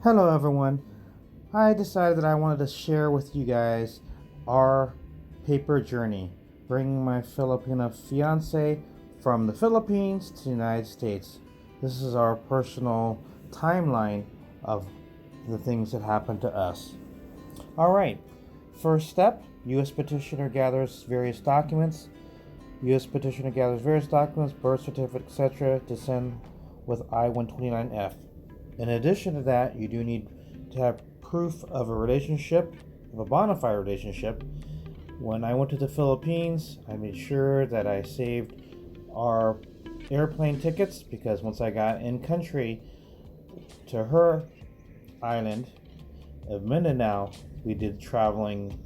Hello everyone. I decided that I wanted to share with you guys our paper journey, bringing my Filipino fiance from the Philippines to the United States. This is our personal timeline of the things that happened to us. Alright, first step, U.S. petitioner gathers various documents. U.S. petitioner gathers various documents, birth certificate, etc. to send with I-129F. In addition to that, you do need to have proof of a relationship, of a bona fide relationship. When I went to the Philippines, I made sure that I saved our airplane tickets because once I got in country to her island of Mindanao, we did traveling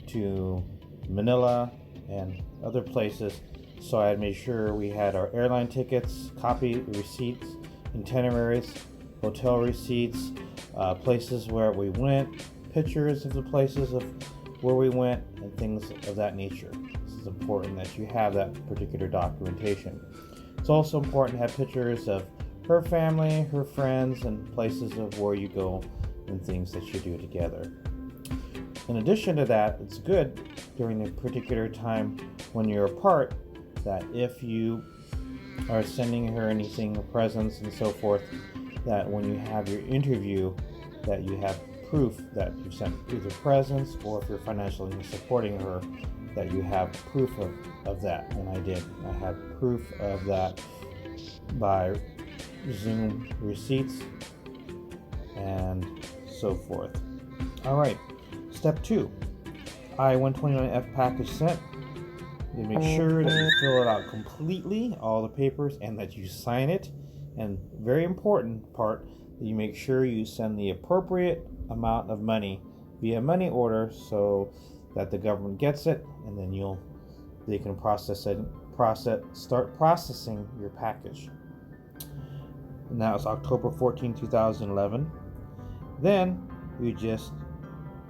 to Manila and other places. So I had made sure we had our airline tickets, copy receipts, itineraries, hotel receipts, places where we went, pictures of the places of where we went, and things of that nature. This is important that you have that particular documentation. It's also important to have pictures of her family, her friends, and places of where you go and things that you do together. In addition to that, it's good during the particular time when you're apart that if you are sending her anything, presents and so forth, that when you have your interview, that you have proof that you've sent either presents, or if you're financially supporting her, that you have proof of that. And I did. I had proof of that by Zoom receipts and so forth. All right. Step 2. I-129F package sent. You make sure that you fill it out completely, all the papers, and that you sign it. And very important part, that you make sure you send the appropriate amount of money via money order so that the government gets it, and then they can start processing your package. And that was October 14, 2011. Then you just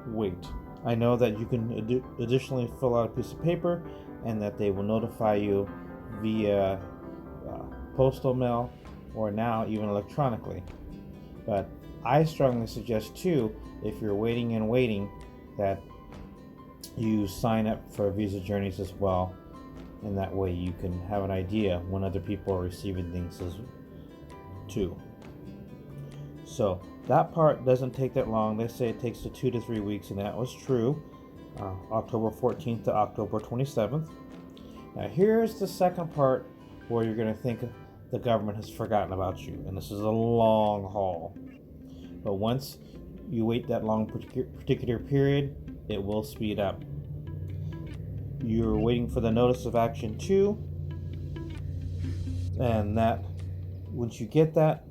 wait. I know that you can additionally fill out a piece of paper and that they will notify you via postal mail or now even electronically. But I strongly suggest too, if you're waiting, that you sign up for Visa Journeys as well, and that way you can have an idea when other people are receiving things too. So that part doesn't take that long. They say it takes 2 to 3 weeks, and that was true. October 14th to October 27th. Now here's the second part where you're going to think the government has forgotten about you, and this is a long haul. But once you wait that long particular period, it will speed up. You're waiting for the notice of action 2, and that once you get that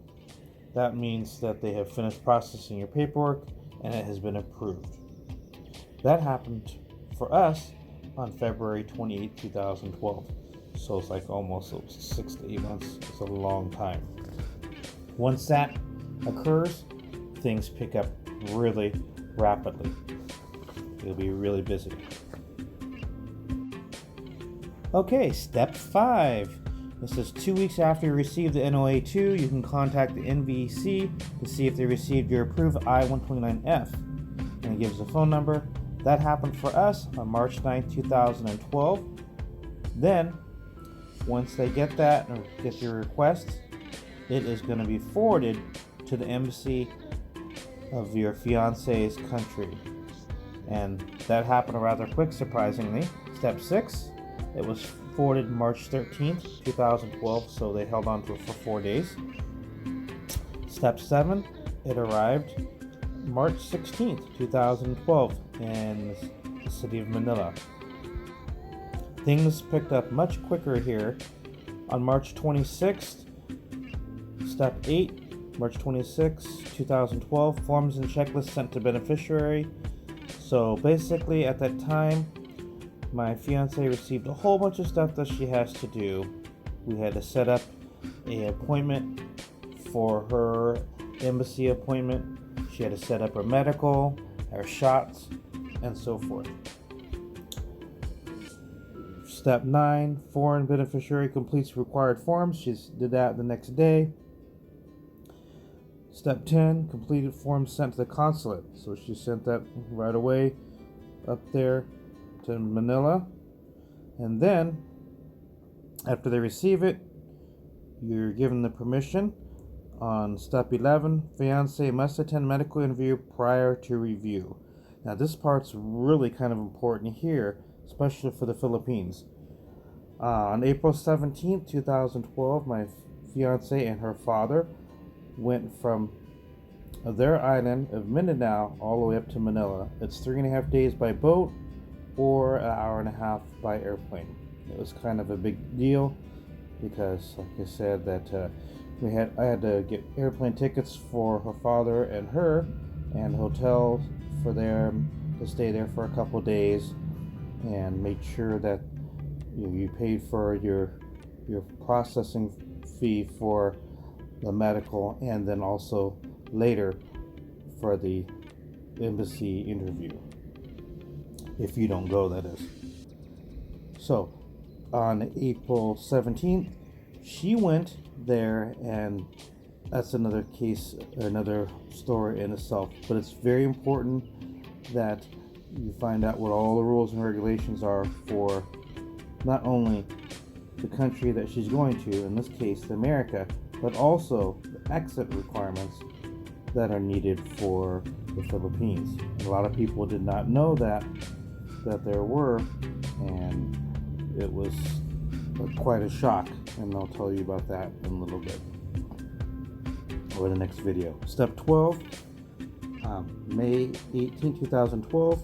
means that they have finished processing your paperwork and it has been approved. That happened for us on February 28, 2012. So it's like almost 6 to 8 months. It's a long time. Once that occurs, things pick up really rapidly. You'll be really busy. Okay, step 5. This is 2 weeks after you receive the NOA2, you can contact the NVC to see if they received your approved I-129F. And it gives a phone number. That happened for us on March 9, 2012. Then, once they get that or get your request, it is going to be forwarded to the embassy of your fiance's country. And that happened rather quick, surprisingly. Step 6, it was forwarded March 13th, 2012, so they held on to it for 4 days. Step 7, it arrived March 16th, 2012 in the city of Manila. Things picked up much quicker here. On March 26th, step 8, March 26, 2012, forms and checklists sent to beneficiary. So basically at that time, my fiance received a whole bunch of stuff that she has to do. We had to set up an appointment for her embassy appointment. She had to set up her medical, her shots, and so forth. Step 9, foreign beneficiary completes required forms. She did that the next day. Step 10, completed form sent to the consulate. So she sent that right away up there to Manila. And then, after they receive it, you're given the permission. On step 11, fiancé must attend medical interview prior to review. Now this part's really kind of important here, especially for the Philippines. On April 17th, 2012, my fiancé and her father went from their island of Mindanao all the way up to Manila. It's 3.5 days by boat or an hour and a half by airplane. It was kind of a big deal because, like I said, that I had to get airplane tickets for her father and her, and hotels for them to stay there for a couple days, and made sure that you paid for your processing fee for the medical, and then also later for the embassy interview, if you don't go, that is. So on April 17th, she went there, and that's another case, another story in itself. But it's very important that you find out what all the rules and regulations are for not only the country that she's going to, in this case America, but also the exit requirements that are needed for the Philippines. And a lot of people did not know that there were, and it was quite a shock, and I'll tell you about that in a little bit, or the next video. Step 12, May 18, 2012,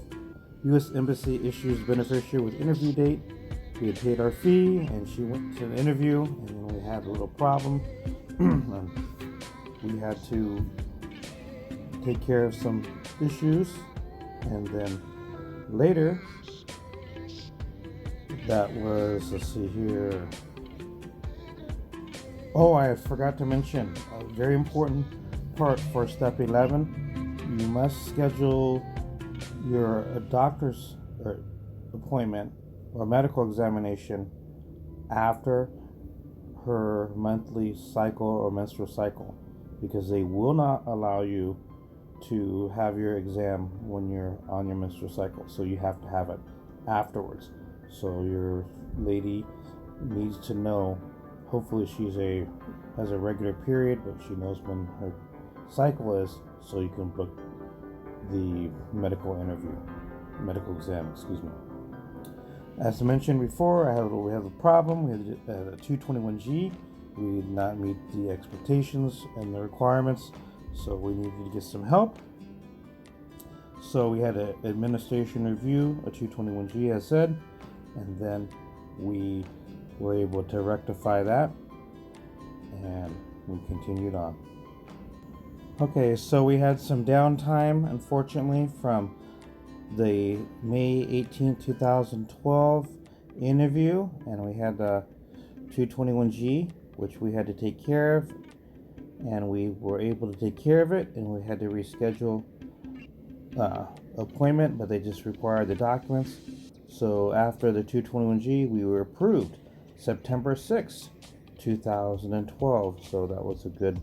U.S. Embassy issues beneficiary with interview date. We had paid our fee, and she went to the interview, and we had a little problem. We had to take care of some issues, and then later, that was, let's see here. Oh, I forgot to mention a very important part for step 11. You must schedule your doctor's appointment or medical examination after her monthly cycle or menstrual cycle, because they will not allow you to have your exam when you're on your menstrual cycle. So you have to have it afterwards. So your lady needs to know, hopefully has a regular period, but she knows when her cycle is, so you can book the medical exam, excuse me. As I mentioned before, we have a problem. We had a 221G. We did not meet the expectations and the requirements, so we needed to get some help. So we had an administration review, a 221G as said, and then we were able to rectify that, and we continued on. Okay, so we had some downtime, unfortunately, from the May 18, 2012 interview, and we had the 221G, which we had to take care of, and we were able to take care of it, and we had to reschedule appointment, but they just required the documents. So after the 221G, we were approved September 6, 2012. So that was a good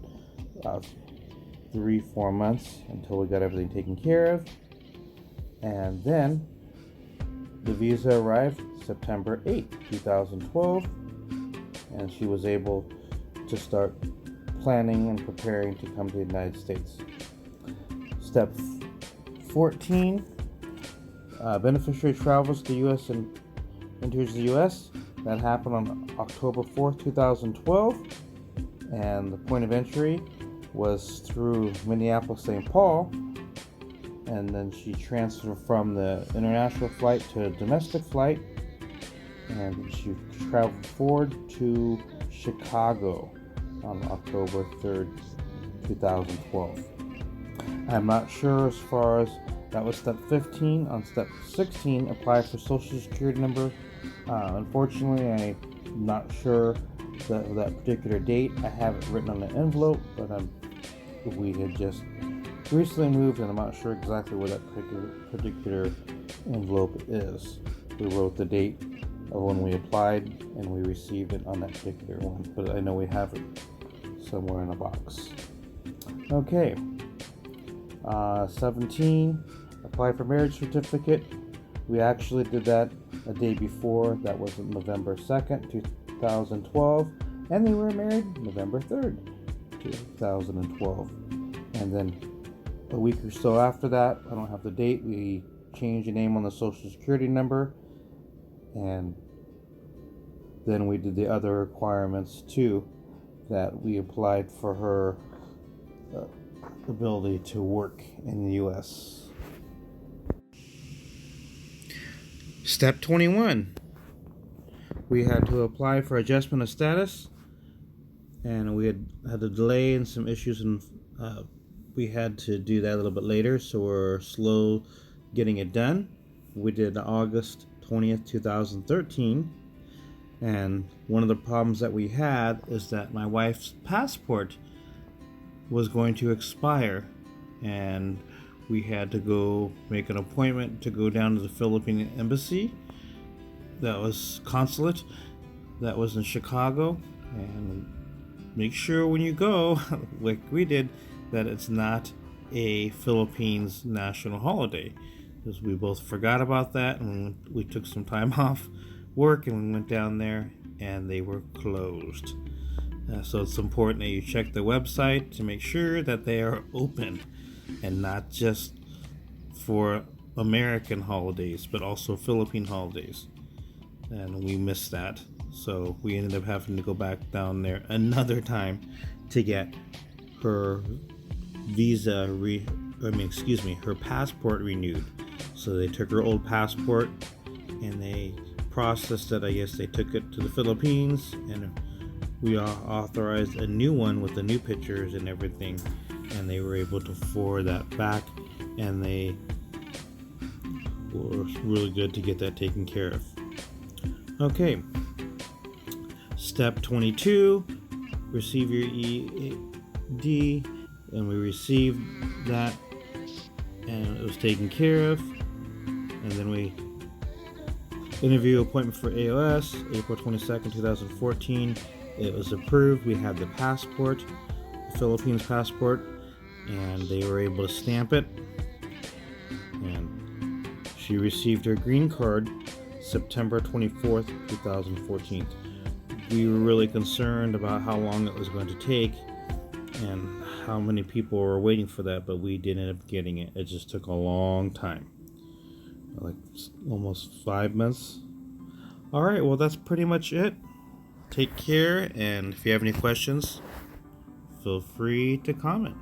3-4 months until we got everything taken care of. And then the visa arrived September 8, 2012, and she was able to start planning and preparing to come to the United States. Step 14, beneficiary travels to the U.S. and enters the U.S. That happened on October 4th, 2012, and the point of entry was through Minneapolis, St. Paul, and then she transferred from the international flight to a domestic flight, and she traveled forward to Chicago on October 3rd, 2012. I'm not sure as far as that was step 15. On step 16, apply for social security number. Unfortunately, I'm not sure that particular date. I have it written on the envelope, but we had just recently moved, and I'm not sure exactly where that particular envelope is. We wrote the date of when we applied, and we received it on that particular one, but I know we have it somewhere in a box. Okay. 17, apply for marriage certificate. We actually did that a day before. That was November 2nd, 2012. And they were married November 3rd, 2012. And then a week or so after that, I don't have the date, we changed the name on the social security number. And then we did the other requirements too, that we applied for her ability to work in the U.S. Step 21. We had to apply for adjustment of status, and we had a delay and some issues, and we had to do that a little bit later, so we're slow getting it done. We did August 20th, 2013, and one of the problems that we had is that my wife's passport was going to expire, and we had to go make an appointment to go down to the Philippine embassy, that was consulate, that was in Chicago, and make sure when you go, like we did, that it's not a Philippines national holiday, because we both forgot about that, and we took some time off work and we went down there and they were closed. So it's important that you check the website to make sure that they are open, and not just for American holidays, but also Philippine holidays. And we missed that. So we ended up having to go back down there another time to get her her passport renewed. So they took her old passport and they processed it. I guess they took it to the Philippines, and we authorized a new one with the new pictures and everything, and they were able to forward that back, and they were really good to get that taken care of. Okay. Step 22, receive your EAD, and we received that, and it was taken care of. And then we interview appointment for AOS, April 22nd, 2014. It was approved. We had the passport, the Philippines passport, and they were able to stamp it. And she received her green card September 24th, 2014. We were really concerned about how long it was going to take and how many people were waiting for that, but we did end up getting it. It just took a long time, like almost 5 months. All right, well, that's pretty much it. Take care, and if you have any questions, feel free to comment.